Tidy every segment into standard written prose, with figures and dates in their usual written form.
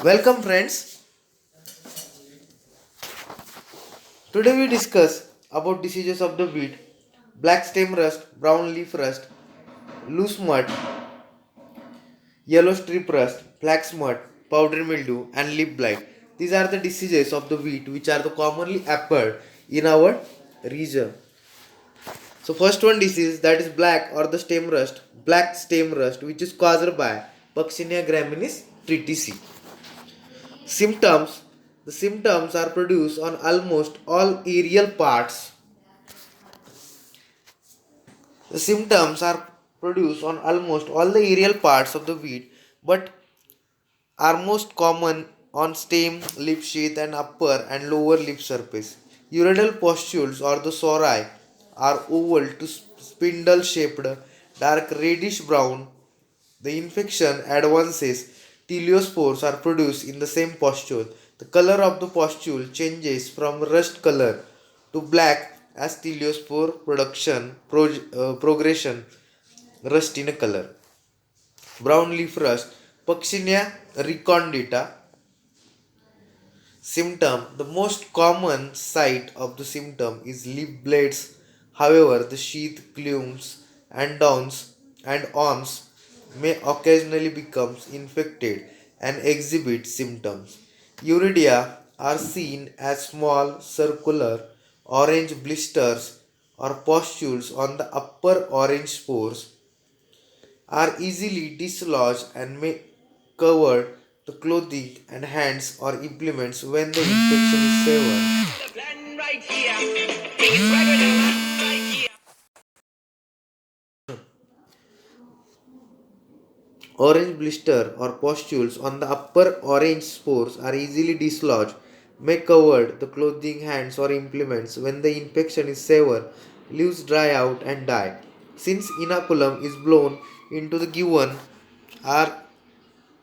Welcome, friends. Today we discuss about diseases of the wheat: black stem rust, brown leaf rust, loose mud, yellow strip rust, black smut, powdery mildew, and leaf blight. These are the diseases of the wheat which are the commonly occurred in our region. So first one disease, that is black or the stem rust, black stem rust, which is caused by Puccinia graminis triticale. Symptoms: the symptoms are produced on almost all aerial parts. The symptoms are produced on almost all the aerial parts of the wheat, but are most common on stem, leaf sheath, and upper and lower leaf surface. Urinal pustules or the sori are oval to spindle shaped, dark reddish brown. The infection advances. Teleospores are produced in the same pustule. The color of the pustule changes from rust color to black as teleospore progression rust in a color. Brown leaf rust, Puccinia recondita. Symptom: the most common site of the symptom is leaf blades. However, the sheath, glumes, and downs and awns may occasionally become infected and exhibit symptoms. Uridia are seen as small, circular, orange blisters or pustules on the upper orange spores are easily dislodged and may cover the clothing and hands or implements when the infection is severe. Orange blister or pustules on the upper orange spores are easily dislodged, may cover the clothing, hands, or implements when the infection is severe, leaves dry out and die. Since inoculum is blown into the given are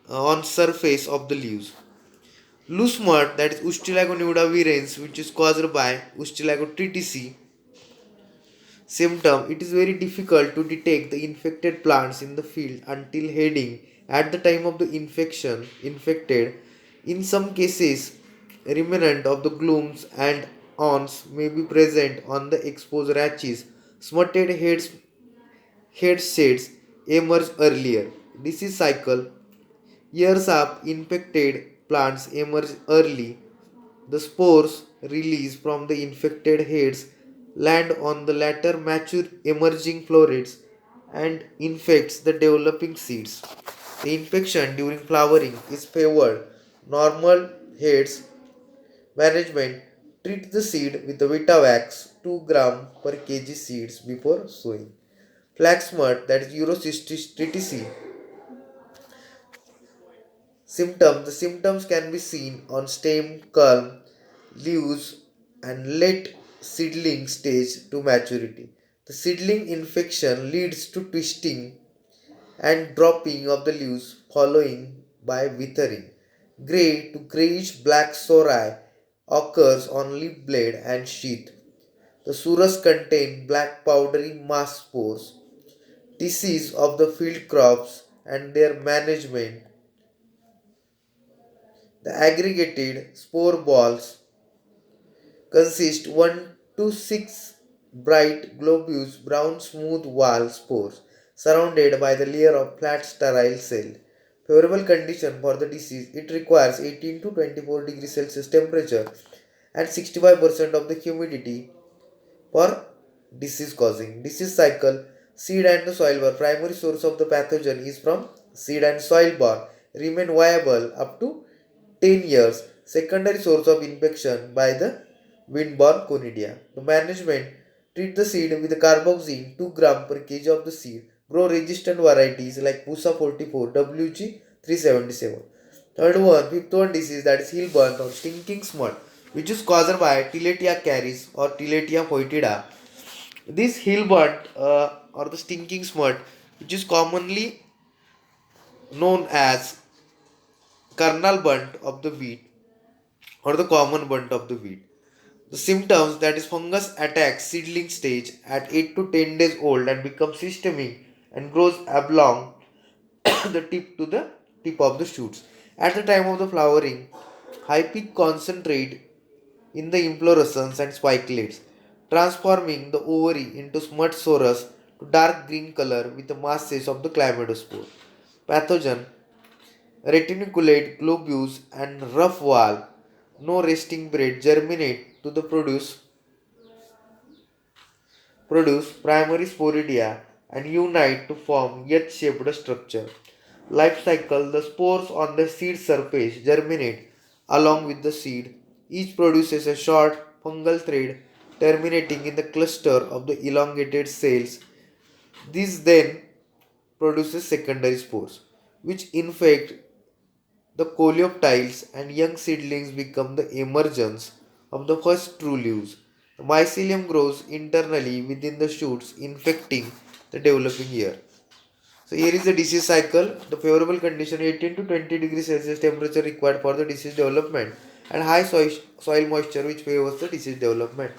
on surface of the leaves. Loose mud, that is Ustilago nudavirens, which is caused by Ustilago triticale symptom. It is very difficult to detect the infected plants in the field until heading at the time of the infected. In some cases, remnant of the glooms and awns may be present on the exposed ratches. Smutted head shades emerge earlier. Disease cycle: years of infected plants emerge early. The spores released from the infected heads land on the later mature emerging florets and infects the developing seeds. The infection during flowering is favored. Normal heads management: treat the seed with the Vitavax 2 gram per kg seeds before sowing. Flax mud, that is Eurocystis triticale symptom. The symptoms can be seen on stem, culm, leaves, and late seedling stage to maturity. The seedling infection leads to twisting and dropping of the leaves, following by withering. Gray to grayish black sori occurs on leaf blade and sheath. The surus contain black powdery mass spores. Disease of the field crops and their management: the aggregated spore balls consist 1 to 6 bright globose brown smooth wall spores surrounded by the layer of flat sterile cell. Favorable condition for the disease: it requires 18 to 24 degrees Celsius temperature and 65% of the humidity for disease causing. Disease cycle: seed and the soil borne. Primary source of the pathogen is from seed and soil borne. Remain viable up to 10 years. Secondary source of infection by the windborne conidia. The management: treat the seed with carboxine 2 gram per kg of the seed. Grow resistant varieties like Pusa 44, WG 377. Fifth one disease, that is heel burn or stinking smut, which is caused by Tiletia caris or Tiletia foetida. This heel burn or the stinking smut, which is commonly known as kernel burnt of the wheat or the common burnt of the wheat. The symptoms, that is fungus attacks seedling stage at 8 to 10 days old and becomes systemic and grows oblong the tip to the tip of the shoots. At the time of the flowering, high peak concentrate in the inflorescence and spikelets, transforming the ovary into smut sorus to dark green color with the masses of the chlamydospore. Pathogen, reticulate globules and rough wall, no resting braid germinate to the produce primary sporidia and unite to form yet-shaped structure. Life cycle, the spores on the seed surface germinate along with the seed. Each produces a short fungal thread terminating in the cluster of the elongated cells. This then produces secondary spores, which infect the coleoptiles, and young seedlings become the emergence of the first true leaves. The mycelium grows internally within the shoots, infecting the developing ear. So here is the disease cycle. The favorable condition 18 to 20 degrees Celsius temperature required for the disease development and high soil moisture which favors the disease development.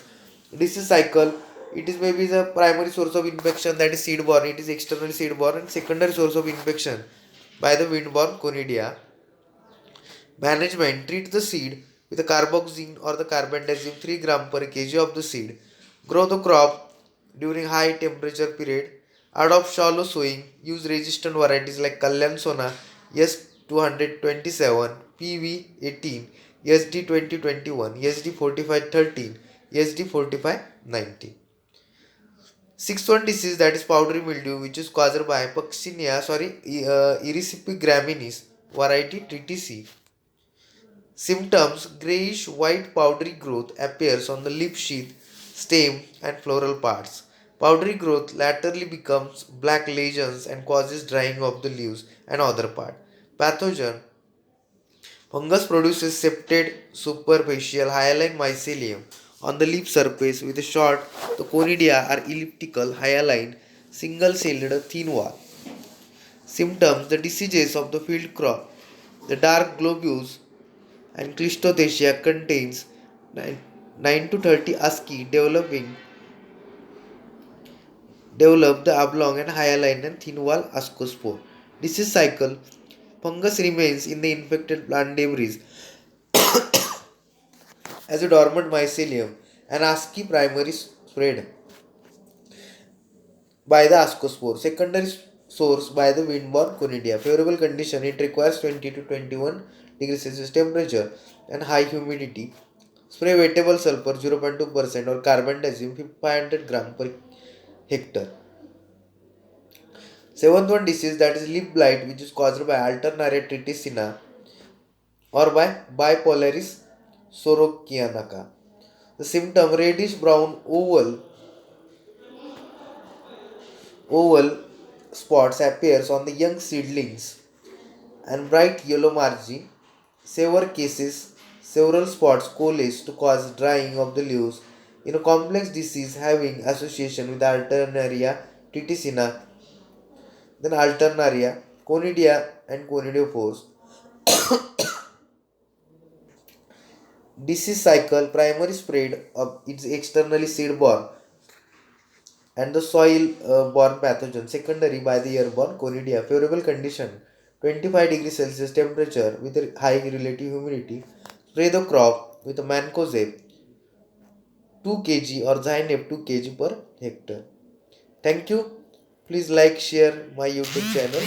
Disease cycle, it is maybe the primary source of infection, that is seed borne. It is external seed borne, and secondary source of infection by the wind borne conidia. Management, treat the seed with a carboxyne or the carbendazim 3 gram per kg of the seed. Grow the crop during high temperature period. Adopt shallow sowing. Use resistant varieties like Kalyan Sona S227, PV18, SD2021, SD4513, SD4590. Sixth one disease, that is powdery mildew, which is caused by Erysipelas graminis variety TTC. Symptoms, grayish white powdery growth appears on the leaf sheath, stem and floral parts. Powdery growth laterally becomes black lesions and causes drying of the leaves and other part. Pathogen, fungus produces septate superficial hyaline mycelium on the leaf surface with a short, the conidia are elliptical, hyaline, single-celled thin wall. Symptoms, the diseases of the field crop, the dark globules and Clistothecia contains 9 to 30 asci develop the oblong and hyaline and thin wall ascospore. Disease cycle, fungus remains in the infected plant debris as a dormant mycelium and asci primary spread by the ascospore. Secondary source by the windborne conidia. Favorable condition, it requires 20 to 21 degrees Celsius temperature and high humidity. Spray wettable sulfur 0.2% or carbendazim 500 gram per hectare. Seventh one disease, that is leaf blight, which is caused by Alternaria triticina or by Bipolaris sorokianaka. The symptom, reddish brown oval spots appears on the young seedlings and bright yellow margin. Severe cases, several spots coalesce to cause drying of the leaves in a complex disease having association with Alternaria triticina, then Alternaria, Conidia and Conidiophores. Disease cycle, primary spread of its externally seed borne and the soil borne pathogen, secondary by the airborne Conidia. Favorable condition, 25 degrees Celsius temperature with a high relative humidity. Spray the crop with a mancozeb 2 kg or Zynep 2 kg per hectare. Thank you. Please like, share my YouTube channel.